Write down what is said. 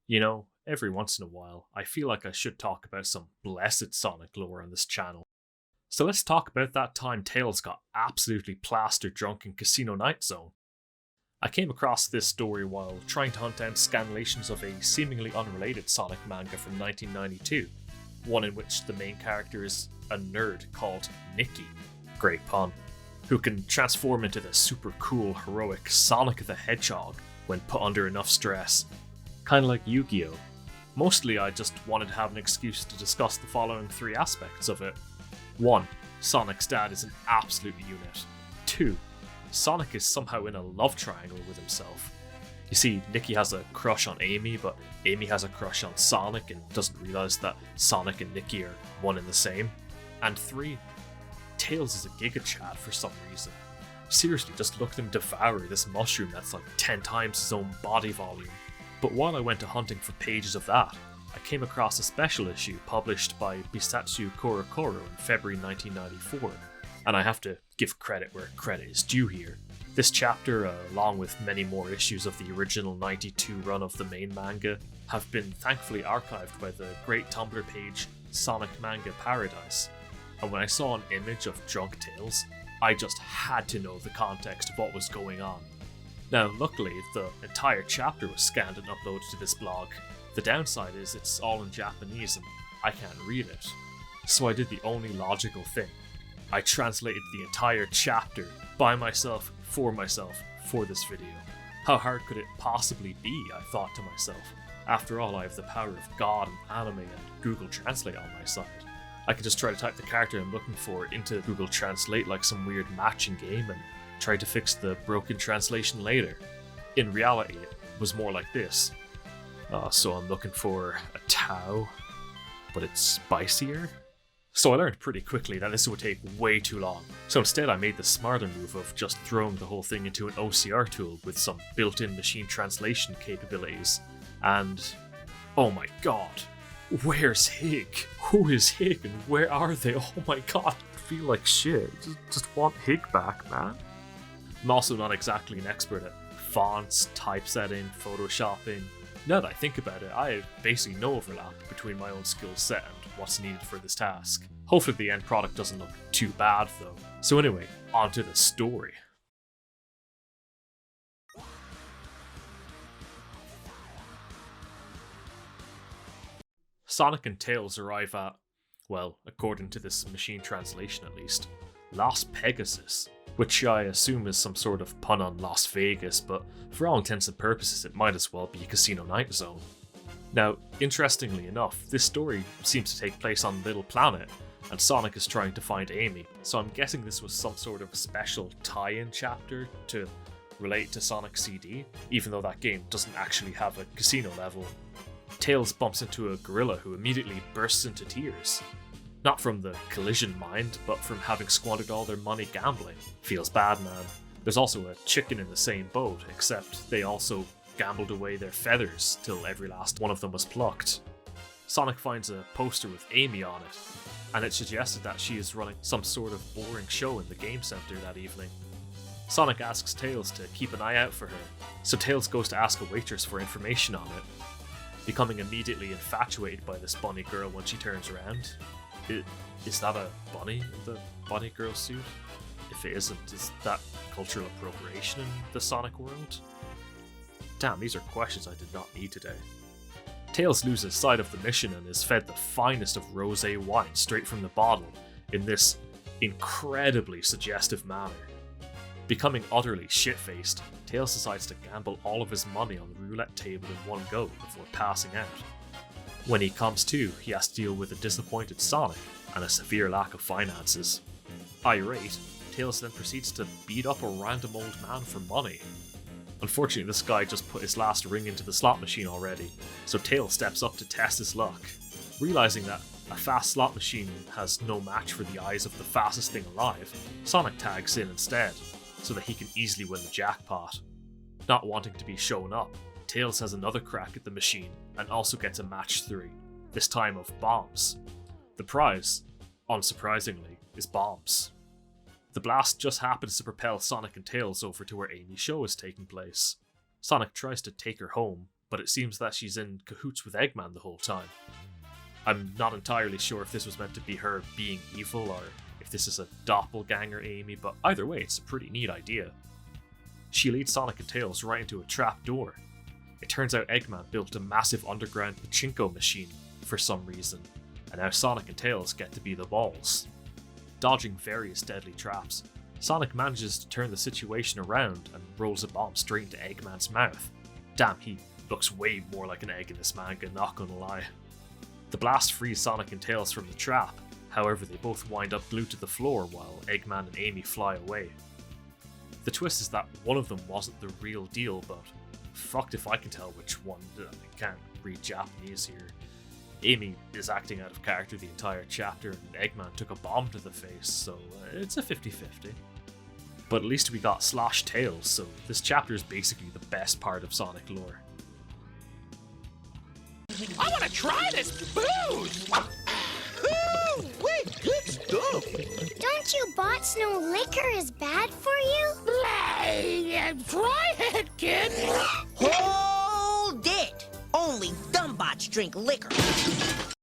You know, every once in a while, I feel like I should talk about some blessed Sonic lore on this channel. So let's talk about that time Tails got absolutely plastered drunk in Casino Night Zone. I came across this story while trying to hunt down scanlations of a seemingly unrelated Sonic manga from 1992, one in which the main character is a nerd called Nicky, great pun, who can transform into the super cool, heroic Sonic the Hedgehog when put under enough stress. Kinda like Yu-Gi-Oh! Mostly I just wanted to have an excuse to discuss the following three aspects of it. 1. Sonic's dad is an absolute unit. 2. Sonic is somehow in a love triangle with himself. You see, Nicky has a crush on Amy, but Amy has a crush on Sonic and doesn't realise that Sonic and Nicky are one and the same. And 3. Tails is a Giga Chad for some reason. Seriously, just look at him devour this mushroom that's like 10 times his own body volume. But while I went to hunting for pages of that, I came across a special issue published by Bisatsu Korokoro in February 1994, and I have to give credit where credit is due here. This chapter, along with many more issues of the original 92 run of the main manga, have been thankfully archived by the great Tumblr page Sonic Manga Paradise, and when I saw an image of drunk Tails, I just had to know the context of what was going on. Now, luckily, the entire chapter was scanned and uploaded to this blog. The downside is it's all in Japanese and I can't read it. So I did the only logical thing. I translated the entire chapter by myself for this video. How hard could it possibly be, I thought to myself. After all, I have the power of God and anime and Google Translate on my side. I could just try to type the character I'm looking for into Google Translate like some weird matching game and try to fix the broken translation later. In reality, it was more like this. So I'm looking for a Tau, but it's spicier? So I learned pretty quickly that this would take way too long. So instead I made the smarter move of just throwing the whole thing into an OCR tool with some built-in machine translation capabilities. And oh my god, where's Hig? Who is Hig and where are they? Oh my god, I feel like shit. Just want Hig back, man. I'm also not exactly an expert at fonts, typesetting, photoshopping. Now that I think about it, I have basically no overlap between my own skill set and what's needed for this task. Hopefully the end product doesn't look too bad though. So anyway, on to the story. Sonic and Tails arrive at, well, according to this machine translation at least, Las Pegasus, which I assume is some sort of pun on Las Vegas, but for all intents and purposes it might as well be Casino Night Zone. Now, interestingly enough, this story seems to take place on Little Planet, and Sonic is trying to find Amy, so I'm guessing this was some sort of special tie-in chapter to relate to Sonic CD, even though that game doesn't actually have a casino level. Tails bumps into a gorilla who immediately bursts into tears. Not from the collision mind, but from having squandered all their money gambling. Feels bad, man. There's also a chicken in the same boat, except they also gambled away their feathers till every last one of them was plucked. Sonic finds a poster with Amy on it, and it suggested that she is running some sort of boring show in the game center that evening. Sonic asks Tails to keep an eye out for her, so Tails goes to ask a waitress for information on it, becoming immediately infatuated by this bunny girl when she turns around. Is that a bunny in the bunny girl suit? If it isn't, is that cultural appropriation in the Sonic world? Damn, these are questions I did not need today. Tails loses sight of the mission and is fed the finest of rosé wine straight from the bottle in this incredibly suggestive manner. Becoming utterly shit-faced, Tails decides to gamble all of his money on the roulette table in one go before passing out. When he comes to, he has to deal with a disappointed Sonic and a severe lack of finances. Irate, Tails then proceeds to beat up a random old man for money. Unfortunately, this guy just put his last ring into the slot machine already, so Tails steps up to test his luck. Realizing that a fast slot machine has no match for the eyes of the fastest thing alive, Sonic tags in instead, so that he can easily win the jackpot. Not wanting to be shown up, Tails has another crack at the machine and also gets a match 3, this time of bombs. The prize, unsurprisingly, is bombs. The blast just happens to propel Sonic and Tails over to where Amy's show is taking place. Sonic tries to take her home, but it seems that she's in cahoots with Eggman the whole time. I'm not entirely sure if this was meant to be her being evil or if this is a doppelganger Amy, but either way, it's a pretty neat idea. She leads Sonic and Tails right into a trap door. It turns out Eggman built a massive underground pachinko machine for some reason, and now Sonic and Tails get to be the balls. Dodging various deadly traps, Sonic manages to turn the situation around and rolls a bomb straight into Eggman's mouth. Damn, he looks way more like an egg in this manga, not gonna lie. The blast frees Sonic and Tails from the trap, however they both wind up glued to the floor while Eggman and Amy fly away. The twist is that one of them wasn't the real deal, but fucked if I can tell which one. I can't read Japanese here. Amy is acting out of character the entire chapter, and Eggman took a bomb to the face, so it's a 50-50. But at least we got Slosh Tails, so this chapter is basically the best part of Sonic lore. I want to try this booze! Ooh, wait, good stuff! Don't you bots know liquor is bad for you? Try it, kid! Hold it! Only dumb bots drink liquor.